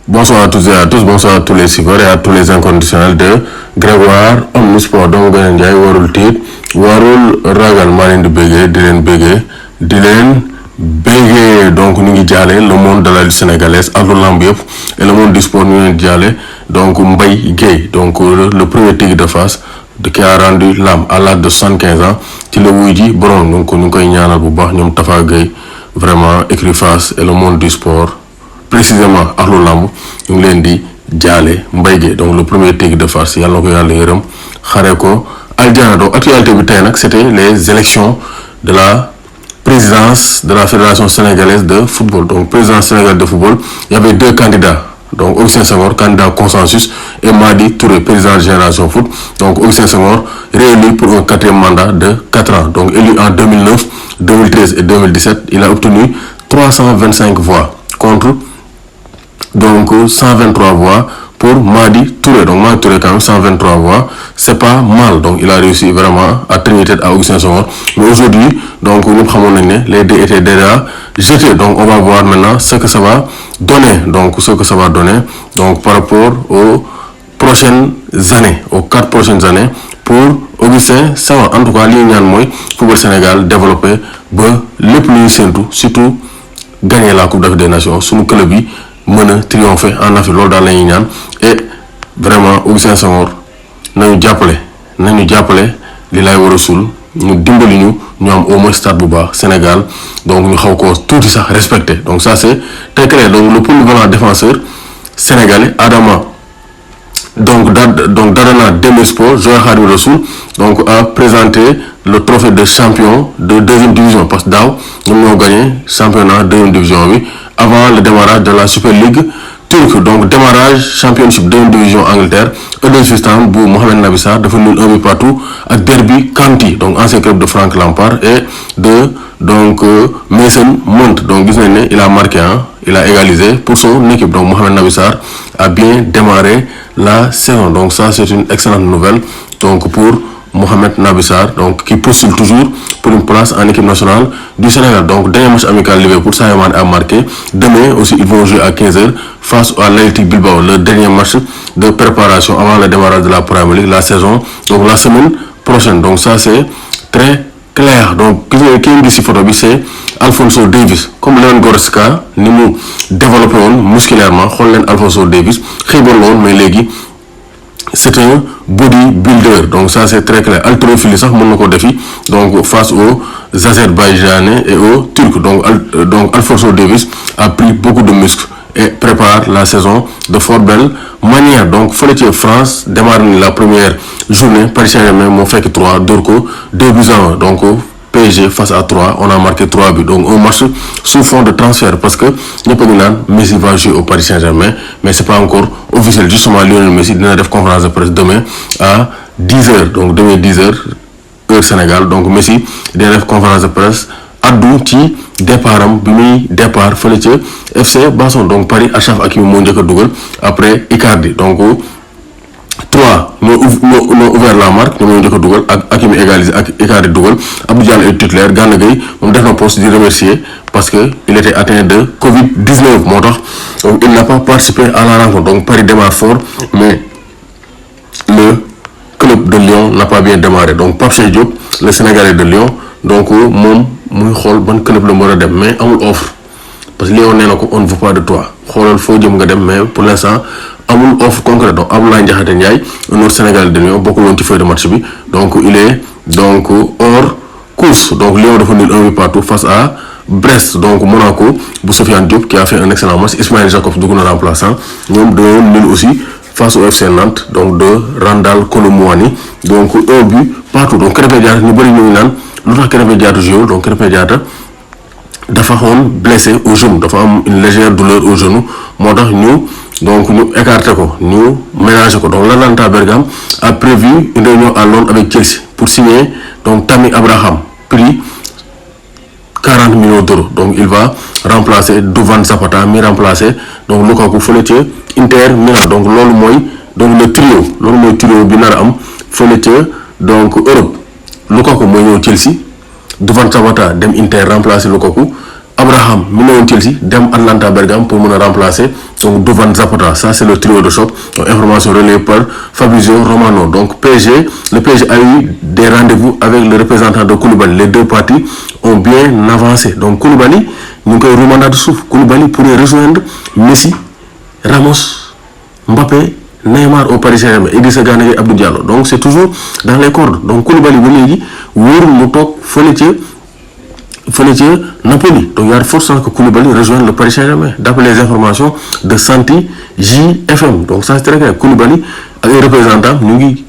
Bonsoir à toutes et à tous, bonsoir à tous les suiveurs et à tous les inconditionnels de Grégoire Omnisport. Donc Gana Ndiaye warul tiit warul ragal maa leen di béggee di leen béggee donc ñu ngi jaale le monde de la lutte sénégalaise ak lu lamb yëpp et le monde du sport ñu leen jaale donc Mbaye Guèye donc le premier tigre de Fass qui a rendu l'âme à l'âge de 75 ans ci la wuy ji borom donc ñu ngi koy ñaanal bu baax ñoom Tafa Guèye vraiment écurie Fass et le monde du sport précisément ak lu lamb ñu ngi leen di jaale Mbaye Guèye donc le premier tigre de Fass yàlla na ko yàlla yërëm xare ko aljana. Donc actualité bi tey nag c'était les élections de la présidence de la fédération sénégalaise de football. Donc présidence sénégalaise de football, il y avait deux candidats, donc Augustin Senghor, candidat consensus, et Madi Touré, président de Génération Foot. Donc Augustin Senghor réélu pour un quatrième mandat de 4 ans. Donc élu en 2009, 2013 et 2017, il a obtenu 325 voix contre donc 123 voix pour Madi Touré. Donc Madi Touré quand même 123 voix, c'est pas mal. Donc il a réussi vraiment à tenir tête à Augustin Senghor. Mais aujourd'hui, donc nous savons que les dés étaient déjà jetés. Donc on va voir maintenant ce que ça va donner. Donc ce que ça va donner donc par rapport aux prochaines années, aux 4 prochaines années pour Augustin Senghor. En tout cas, li ñaan mooy football Sénégal développé ba lépp lu ñu séntu surtout gagner la Coupe d'Afrique des Nations suñu club bi mën a triompher en Afrique loolu daal la ñuy ñaan et vraiment Augustin Senghor nañu jàppale li lay war a suul ñu dimbali ñu am au moins stade bu baax Sénégal donc ñu xaw ko tuuti sax respecté. Donc ça c'est très clair. Donc le polyvalent défenseur sénégalais Adama donc Dadana Demirspor Joël Khadim Rassoul donc a présenté le trophée de champion de deuxième division parce que daaw ñoom ñoo gagné championnat deuxième division bi avant le démarrage de la Super League turque. Donc démarrage championship deuxième division Angleterre Huddersfield bu Mohamed Nabi Sarr dafa nul 1 but partout ak Derby County donc ancien club de Frank Lampard et de donc Mason Mount. Donc gis nañ ne il a marqué il a égalisé pour son équipe. Donc Mohamed Nabi Sarr a bien démarré la saison. Donc ça c'est une excellente nouvelle donc pour Mohamed Nabi Sarr donc qui postule toujours pour une place en équipe nationale du Sénégal. Donc dernier match amical Liverpool Sadio Mané a marqué. Demain aussi ils vont jouer à 15h face à l'Athletic Bilbao, le dernier match de préparation avant le démarrage de la Premier League la saison donc la semaine prochaine. Donc ça c'est très clair. Donc ki ñu gis ci photo bi c'est Alphonso Davies comme Leon Goretzka ni mu développé woon musculairement xool leen Alphonso Davies xiiboon la woon mais léegi c'est un bodybuilder. Donc ça c'est très clair. Haltérophilie sax mën na ko defi donc face aux Azerbaïdjanais et aux Turcs. Donc Alphonso Davies a pris beaucoup de muscles et prépare la saison de fort belle manière. Donc fële ci France démarre la première journée Paris Saint-Germain moo fekk 3 dóor ko 2-1. Donc PSG face à 3 on a marqué 3 buts. Donc un match sous fond de transfert parce que ñëpp a ngi naan Messi va jouer au Paris Saint-Germain mais c'est pas encore officiel. Justement Lionel Messi dina def conférence de presse demain à 10h. Donc demain 10h heure Sénégal. Donc Messi dina def conférence de presse addu ci départ am bi muy départ fële ca FC Barcelone. Donc Paris Achraf Hakimi moo njëkk a dugal après Icardi. Donc 3 ñoo ouvert la marque ñoom ñoo njëkk a dugal ak Hakimi égalisé ak Icardi dugal. Abdou Diallo est titulaire. Gana Gueye moom def na poste di remercier parce que il était atteint de Covid-19 moo tax donc il n'a pas participé à la rencontre. Donc Paris démarre fort mais le club de Lyon n'a pas bien démarré. Donc Pape Cheikh Diop le Sénégalais de Lyon donc moom muy xool ban club la mën a dem mais amul offre parce que Lyon nee na ko on ne veut pas de toi xoolal foo jëm nga dem mais pour l'instant amul offre concrète. Donc Abdoulaye Ndiakhate Ndiaye un autre Sénégalais de Lyon bokkul woon ci feuille de match bi donc il est donc hors course. Donc Lyon dafa nul 1 but partout face à Brest. Donc Monaco bu Sofiane Diop qui a fait un excellent match Ismaël Jacobs dugg na remplaçant ñoom dañoo nul aussi face au FC Nantes donc de Randal Kolo Muani donc 1 but partout. Donc Krépin Diatta ñu bëri ñu ngi naan lu tax Krépin Diatta joué. Donc Krépin Diatta dafa xoon blessé au genou dafa am une légère douleur au genou moo tax ñu écarté ko ñu ménagé ko. Donc l'Atalanta Bergame a prévu une réunion à Londres avec Chelsea pour signer donc Tammy Abraham prix 40 millions d'euros. Donc il va remplacer Duvan Zapata mi remplacer donc Lukaku fële ca Inter Milan. Donc loolu mooy donc le trio bi nar a am fële ca donc Europe. Lukaku mooy ñëw Chelsea Duvan Zapata dem Inter remplacer Lukaku Abraham mi newoon Chelsea dem Atalanta Bergame pour mën a remplacer donc Duvan Zapata. Ça c'est le trio de choc. Donc, information relayée par Fabrizio Romano. Donc le PSG a eu des rendez-vous avec le représentant de Koulibaly. Les deux parties ont bien avancé. Donc Koulibaly ñu ngi koy rumandaat suuf. Koulibaly pourrait rejoindre Messi, Ramos, Mbappé, Neymar au Paris Saint-Germain, Idrissa Gana Gueye, Abdou Diallo. Donc c'est toujours dans les cordes. Donc Koulibaly ba léegi wóorul mu toog fële ca Napoli. Donc il y a de fortes chances que Koulibaly rejoigne le Paris Saint-Germain d'après les informations de Santi JFM. Donc ça c'est très clair. Koulibaly ak ay représentants ñu ngi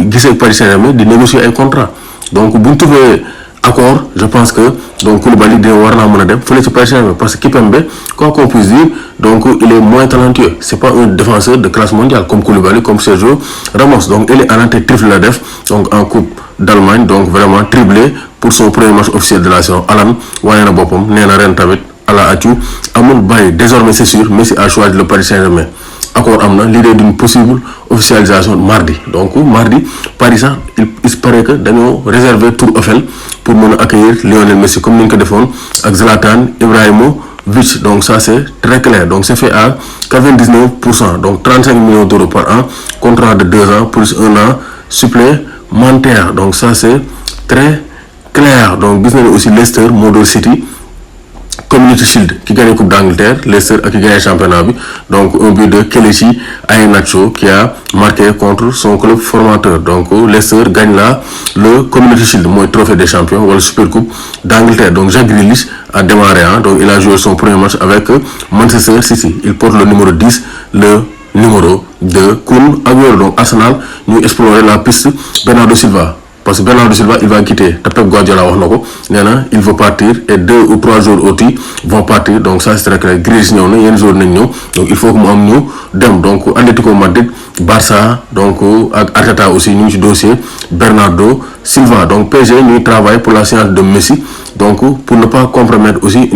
gisee ak Paris Saint-Germain di négocier ay contrat. Donc bu ñu trouvé accord, je pense que donc Koulibaly dina war naa mën a dem fële ci Paris Saint-Germain parce que Kimpembe, quoi qu'on puisse dire, donc il est moins talentueux. C'est pas un défenseur de classe mondiale comme Koulibaly, comme Sergio Ramos. Donc il est en triple la def donc en Coupe d'Allemagne, donc vraiment triplé pour son premier match officiel de la saison. Alan wane na boppam nee na ren tamit ala accu amul bàyyi. Désormais c'est sûr, Messi a choisi le Paris Saint-Germain. Accord am na l'idée d'une possible officialisation mardi. Donc mardi Paris sax il paraît que dañoo réserver Tour Eiffel pour mën a accueillir Lionel Messi comme ni ñu ko defoon ak Zlatan Ibrahimovic. Donc ça c'est très clair. Donc c'est fait à 99%. Donc 35 millions d'euros par an, contrat de 2 ans plus 1 an supplémentaire. Donc ça c'est très clair. Donc gis nañu aussi Leicester moo doon City Community Shield qui gagne Coupe d'Angleterre, Leicester qui gagne championnat bi. Donc un but de Kelechi Iheanacho qui a marqué contre son club formateur. Donc Leicester gagne là le Community Shield, mooy trophée des champions wala Super Coupe d'Angleterre. Donc Jack Grealish a démarré, donc il a joué son premier match avec Manchester City. Il porte le numéro 10, le numéro de Kun Agüero. Donc Arsenal ñu explorer la piste Bernardo Silva. Parce que Bernardo Silva il va quitter te Pep Guardiola wax na ko nee na il veut partir et 2 ou 3 jours aussi vont partir. Donc ça c'est très clair. Grealish ñëw na yenn joueurs nañ ñëw, donc il faut que mu am ñu dem. Donc Atlético Madrid, Barça, donc ak Arteta aussi ñu ngi ci dossier Bernardo Silva. Donc PSG ñuy travaille pour la séance de Messi, donc pour ne pas compromettre aussi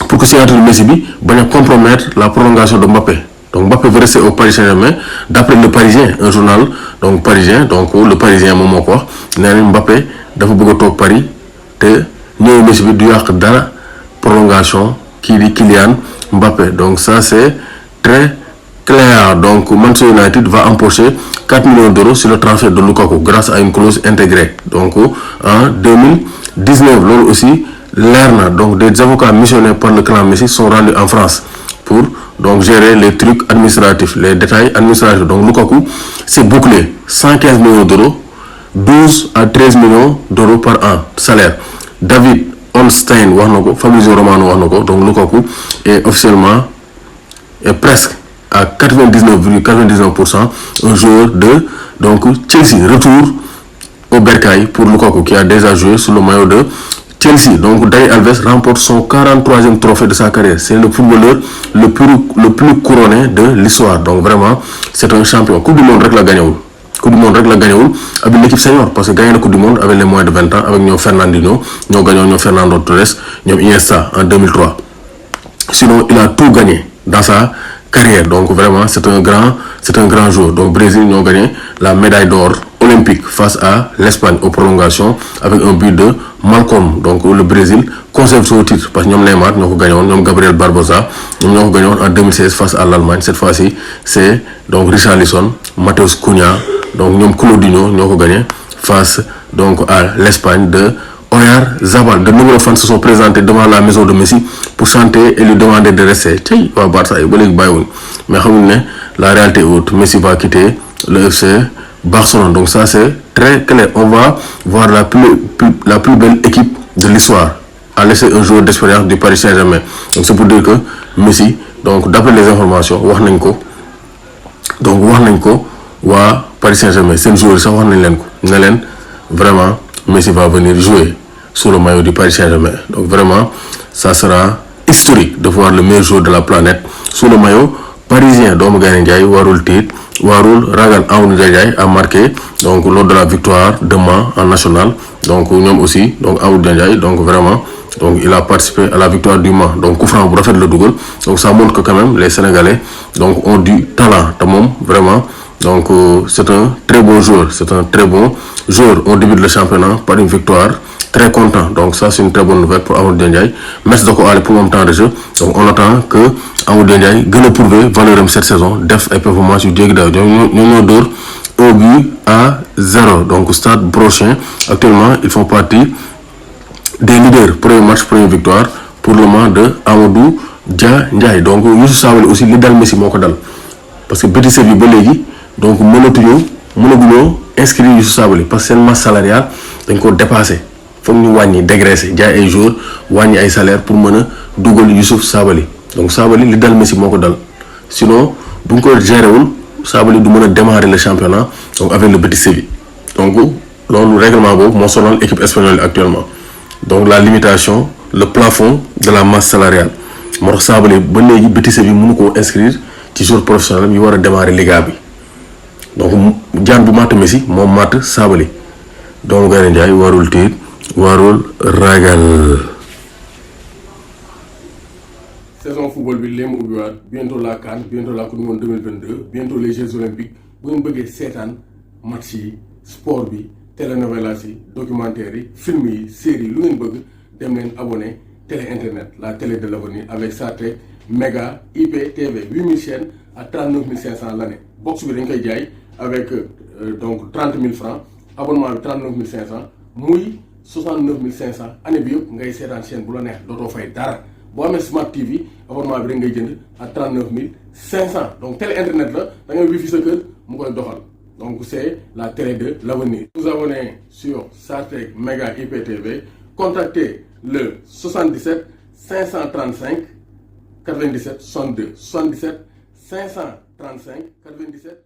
pour que signature de Messi bi bañ a compromettre la prolongation de Mbappé. Donc Mbappé veut rester au Paris Saint-Germain d'après le Parisien, un journal donc parisien. Donc le Parisien moom moo ko wax nee na Mbappé dafa bëgg a toog Paris te ñëw Messi bi du yàq dara prolongation kii di Kylian Mbappé. Donc ça c'est très clair. Donc Manchester United va empocher 4 millions d'euros sur le transfert de Lukaku grâce à une clause intégrée. Donc en 2019 loolu aussi leer na. Donc des avocats missionnés par le clan Messi sont rendus en France pour donc gérer les trucs administratifs, les détails administratifs. Donc Lukaku c'est bouclé, 115 millions d'euros, 12 à 13 millions d'euros par an salaire. David Ornstein wax na ko, Fabrizio Romano wax na ko. Donc Lukaku est officiellement et presque à 99,99% un joueur de donc Chelsea. Retour au bercail pour Lukaku qui a déjà joué sous le maillot de Chelsea. Donc Dani Alves remporte son 43e trophée de sa carrière. C'est le footballeur le plus couronné de l'histoire. Donc vraiment c'est un champion. Coupe du monde rek la gagnewul. Coupe du monde rek la gagnewul avec l'équipe senior parce que gagné na Coupe du monde avec les moins de 20 ans avec ñoom Fernandinho, ñoo gagné ñoom Fernando Torres, ñoom Iniesta en 2003. Sinon il a tout gagné dans sa carrière. Donc vraiment c'est un grand joueur. Donc Brésil ñoo gagné la médaille d'or olympique face à l'Espagne aux prolongations avec un but de Malcolm. Donc le Brésil conserve son titre parce que ñoom Neymar ñoo ko gagné woon, ñoom Gabriel Barbosa ñoom ñoo ko gagné woon en 2016 face à l'Allemagne. Cette fois-ci c'est donc Richarlison, Matheus Cunha, donc ñoom Claudinho ñoo ko gagné face donc à l'Espagne de Oyarzabal. De nombreux fans se sont présentés devant la maison de Messi pour chanter et lui demander de rester. Tey waa Barça yi ba léegi bàyyiwuñ mais xamuñ ne la réalité est autre. Messi va quitter le FC Barcelone. Donc ça c'est très clair. On va voir la plus belle équipe de l'histoire à laisser un joueur d'expérience du Paris Saint-Germain. Donc c'est pour dire que Messi, donc d'après les informations wax nañ ko waa Paris Saint-Germain seen joueur sax wax nañ leen ko ne leen vraiment Messi va venir jouer sous le maillot du Paris Saint-Germain. Donc vraiment ça sera historique de voir le meilleur joueur de la planète sous le maillot parisien. Doomu Gaynde Njaay warul tiit warul ragal. Amadou Ndiaye a marqué donc lors de la victoire de Mans en national. Donc ñoom aussi donc Amadou Ndiaye donc vraiment donc il a participé à la victoire du Mans. Donc coup franc bu rafet la dugal. Donc ça montre que quand même les Sénégalais donc ont du talent te moom vraiment Donc c'est un très bon joueur, c'est un très bon joueur. On débute le championnat par une victoire, très content. Donc ça c'est une très bonne nouvelle pour Amadou Ndiaye. Merci beaucoup pour mon temps de jeu. Donc on attend que Amadou Ndiaye gën a prouver valeur cette saison, def ay performance yu jéggi daw. Ñoo dóor 1-0. Donc stade prochain, actuellement ils font partie des leaders. Premier match, première victoire pour le moment de Amadou Ndiaye. Donc Youssouf Sabaly aussi li dal Messi moo ko dal parce que Betis Séville ba léegi donc mënaguñoo inscrire Youssouf Sabaly parce que seen masse salariale dañ ko dépassé. Foog ñu wàññi dégraissé jaay ay joueurs wàññi ay salaire pour mën a dugal Youssouf Sabaly. Donc Sabaly li dal Messi moo ko dal sinon bu ñu ko géré wul Sabaly du mën a démarrer le championnat donc avec le Betis Séville. Donc loolu règlement boobu moo sonal équipe espagnole actuellement. Donc la limitation, le plafond de la masse salariale moo tax Sabaly ba léegi Betis Séville mënu koo inscrire ci joueur professionnel yi war a démarrer Liga bi. Donc jaan bu matt Messi moom matt Sabaly doomu Gaynde Njaay warul tiit warul ragal. Saison football bi léegi mu ubbiwaat bientôt la CAN, bientôt la Coupe du Monde 2022, bientôt les Jeux olympiques. Bu ngeen bëggee seetaan match yi sport bi télénovelas yi documentaires yi film yi série lu ngeen bëgg dem leen abonné télé internet la télé de l'avenir avec Sartec méga IPTV 8000 chaînes à 39 500 l'année. Box bi dañ koy jaay avec donc 30 000 francs, abonnement bi 39 500 muy 69 500 année bi yëpp ngay seetaan chaîne bu la neex dootoo fay dara. Boo amee Smart TV abonnement bi rek ngay jënd à 39 500. Donc télé internet la da ngay wifi sa kër mu koy doxal. Donc c'est la télé de l'avenir. Vous abonnez sur Sartec Mega IPTV, contactez le 77 535 97 62 77 535 97